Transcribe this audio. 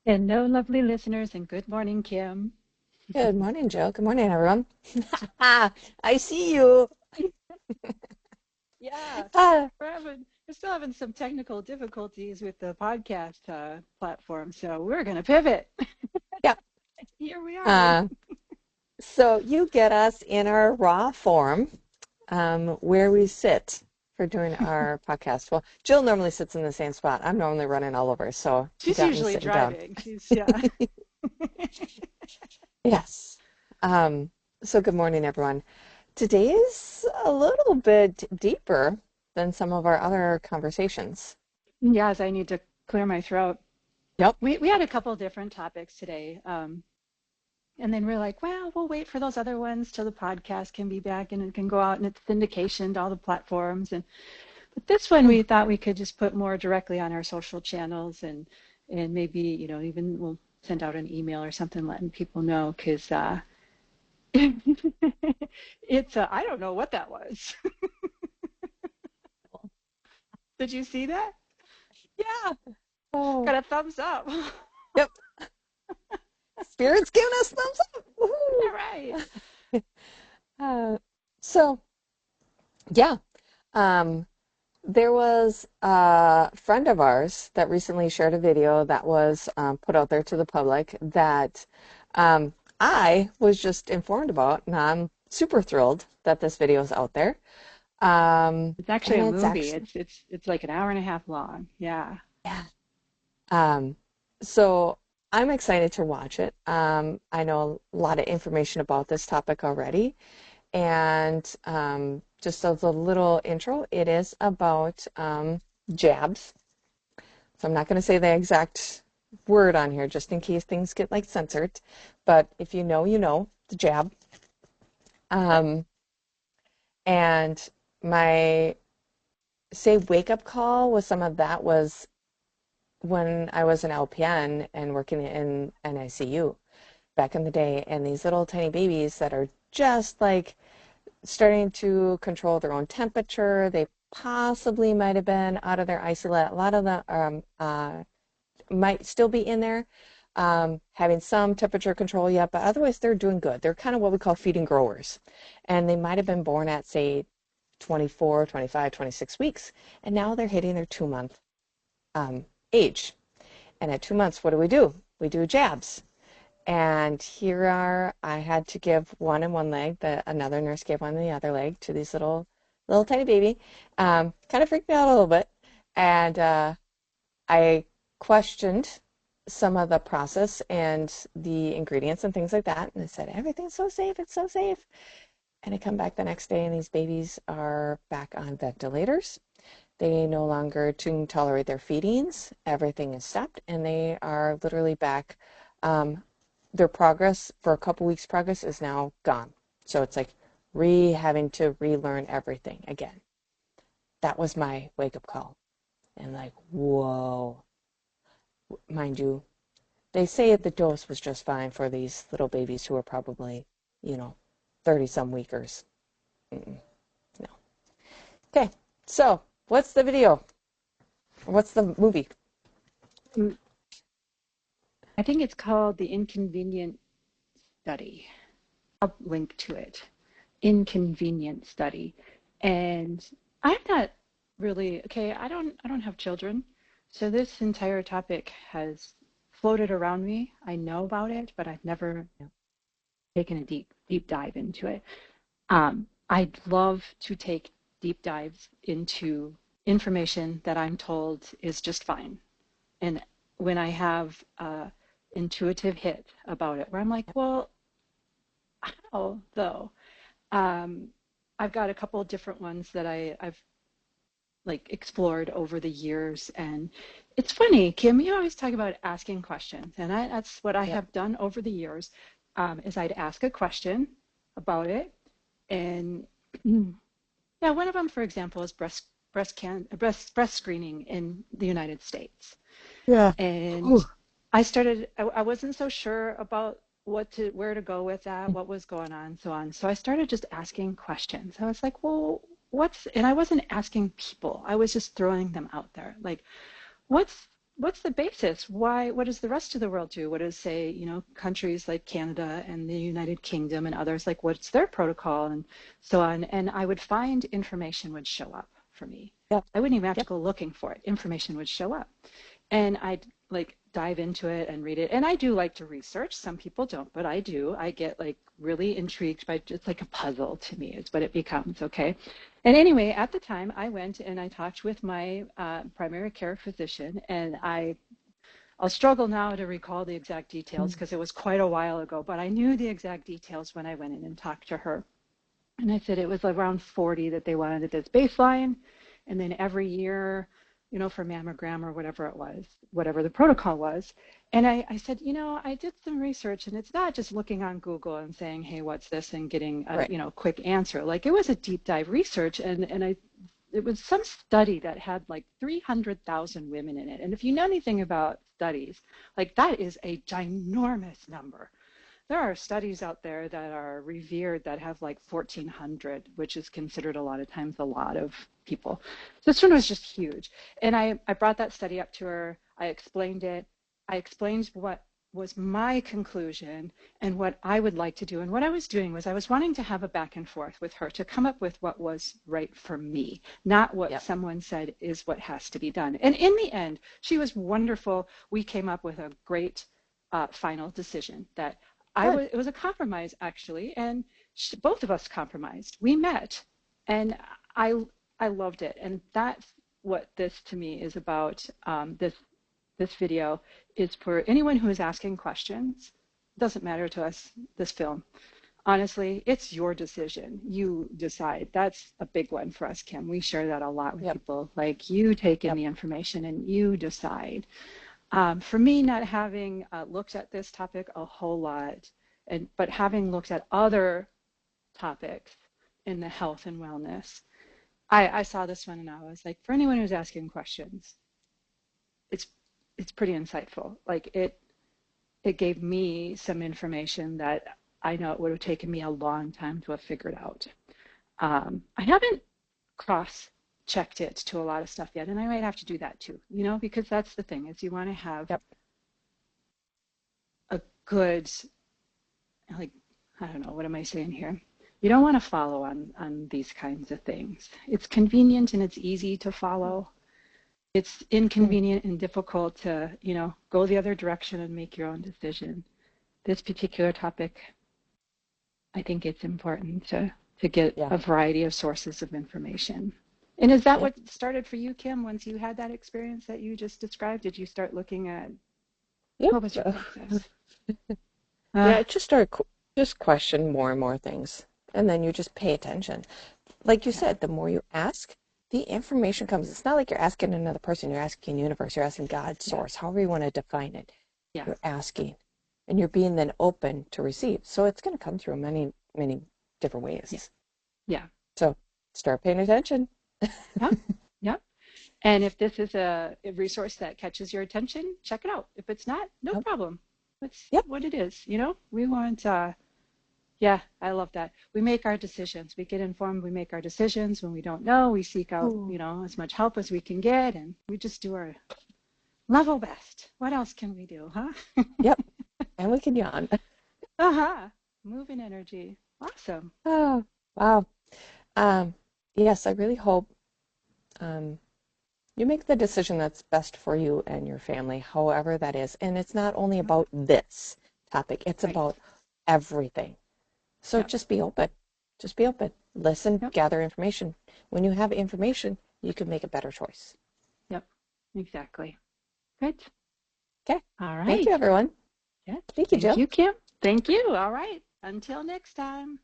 Hello, lovely listeners, and good morning, Kim. Good morning, Joe. Good morning, everyone. I see you. Yeah, Ah, we're still having some technical difficulties with the podcast platform, so we're going to pivot. yeah. Here we are. Uh, so you get us in our raw form, where we sit for doing our podcast. Well, Jill normally sits in the same spot. I'm normally running all over, so you She's got me usually sitting down. driving. Yeah. Yes. Um, so good morning, everyone. Today is a little bit deeper than some of our other conversations. Yes, I need to clear my throat. Yep. We had a couple different topics today, and then we're like, well, we'll wait for those other ones till the podcast can be back and it can go out and it's syndication to all the platforms. But this one we thought we could just put more directly on our social channels and maybe, even we'll send out an email or something letting people know because it's I don't know what that was. Did you see that? Yeah. Oh, Got a thumbs up. yep. Spirit's giving us thumbs up. All right. Woohoo! Uh, so yeah, um, there was a friend of ours that recently shared a video that was put out there to the public that I was just informed about, and I'm super thrilled that this video is out there. It's actually And a it's movie. actually, It's like an hour and a half long. Yeah. yeah. Um, so I'm excited to watch it. I know a lot of information about this topic already. And just as a little intro, it is about jabs. So I'm not going to say the exact word on here just in case things get like censored. But if you know, you know, the jab. Um, and my say wake up call with some of that was when I was an LPN and working in an ICU back in the day. And these little tiny babies that are just like starting to control their own temperature. They possibly might have been out of their isolate. A lot of them might still be in there, having some temperature control yet, but otherwise they're doing good. They're kind of what we call feeding growers. And they might have been born at, say, 24, 25, 26 weeks, and now they're hitting their 2 month age. And at 2 months, what do? We do jabs. And here are, I had to give one in one leg, another nurse gave one in the other leg to these little tiny baby. Kind of freaked me out a little bit. And I questioned some of the process and the ingredients and things like that. And I said, everything's so safe, it's so safe. And I come back the next day and these babies are back on ventilators. They no longer can tolerate their feedings. Everything is stopped and they are literally back. Their progress for a couple weeks progress is now gone. So it's like having to relearn everything again. That was my wake up call. And like, whoa. Mind you, they say the dose was just fine for these little babies who are probably, you know, 30 some weekers. Mm-mm, no. Okay. So what's the video? What's the movie? Mm, I think it's called The Inconvenient Study. I'll link to it. Inconvenient Study. And I'm not really okay, I don't have children. So this entire topic has floated around me. I know about it, but I've never taken a deep dive into it. I'd love to take deep dives into information that I'm told is just fine. And when I have a intuitive hit about it, where I'm like, well, how though? Um, I've got a couple of different ones that I've like explored over the years, and it's funny, Kim. You always talk about asking questions, and that's what I Yep. have done over the years. Is I'd ask a question about it, and yeah, one of them, for example, is breast screening in the United States. Yeah. And Whew. I wasn't so sure about where to go with that, what was going on, so on. So I started just asking questions. I was like, well, and I wasn't asking people, I was just throwing them out there. Like, what's what's the basis? Why, what does the rest of the world do? What does, say, you know, countries like Canada and the United Kingdom and others, like what's their protocol and so on? And I would find information would show up for me. Yep. I wouldn't even have to Yep. go looking for it. Information would show up. And I'd like dive into it and read it. And I do like to research. Some people don't, but I do. I get like really intrigued by, it's like a puzzle to me is what it becomes, okay? And anyway, at the time I went and I talked with my primary care physician, and I'll struggle now to recall the exact details because it was quite a while ago, but I knew the exact details when I went in and talked to her. And I said it was around 40 that they wanted as baseline. And then every year, you know, for mammogram or whatever it was, whatever the protocol was. And I said, you know, I did some research, and it's not just looking on Google and saying, hey, what's this, and getting a, Right. you know, quick answer. Like it was a deep dive research, and it was some study that had like 300,000 women in it. And if you know anything about studies, like that is a ginormous number. There are studies out there that are revered that have like 1,400, which is considered a lot of times a lot of people. So this one was just huge. And I brought that study up to her. I explained it. I explained what was my conclusion and what I would like to do. And what I was doing was I was wanting to have a back and forth with her to come up with what was right for me, not what Yep. someone said is what has to be done. And in the end, she was wonderful. We came up with a great final decision that it was a compromise, actually, and both of us compromised. We met, and I loved it, and that's what this to me is about. This video is for anyone who is asking questions. It doesn't matter to us, this film. Honestly, it's your decision. You decide. That's a big one for us, Kim. We share that a lot with Yep. people. Like, you take in Yep. the information and you decide. For me, not having looked at this topic a whole lot, but having looked at other topics in the health and wellness, I saw this one and I was like, for anyone who's asking questions, it's pretty insightful. Like it gave me some information that I know it would have taken me a long time to have figured out. I haven't cross-checked it to a lot of stuff yet, and I might have to do that too, you know, because that's the thing is you want to have Yep. a good, like, I don't know, what am I saying here? You don't want to follow on these kinds of things. It's convenient and it's easy to follow. It's inconvenient and difficult to, you know, go the other direction and make your own decision. This particular topic, I think it's important to get Yeah. a variety of sources of information. And is that Yep. what started for you, Kim, once you had that experience that you just described? Did you start looking at, Yep. what was your process? Yeah, it just started just question more and more things, and then you just pay attention. Like you Yeah, said, the more you ask, the information comes. It's not like you're asking another person, you're asking universe, you're asking God, yeah, source, however you want to define it. yeah, You're asking, and you're being then open to receive. So it's going to come through many, many different yeah, ways. yeah, So start paying attention. yeah, yeah. And if this is a resource that catches your attention, check it out. If it's not, no Yep. problem. That's Yep. what it is. You know, we want, yeah, I love that. We make our decisions. We get informed. We make our decisions. When we don't know, we seek out, you Ooh. know, as much help as we can get, and we just do our level best. What else can we do, huh? Yep. And we can yawn. Uh-huh. Moving energy. Awesome. Oh, wow. Um, yes, I really hope um, you make the decision that's best for you and your family, however that is. And it's not only Yep. about this topic, it's Right. about everything. So Yep. just be open. Just be open. Listen, Yep. gather information. When you have information, you can make a better choice. Yep. Exactly. Good. Okay. All Thank you, right. everyone. Yeah. Thank you, Thank Jill. you, Kim. Thank you. All right. Until next time.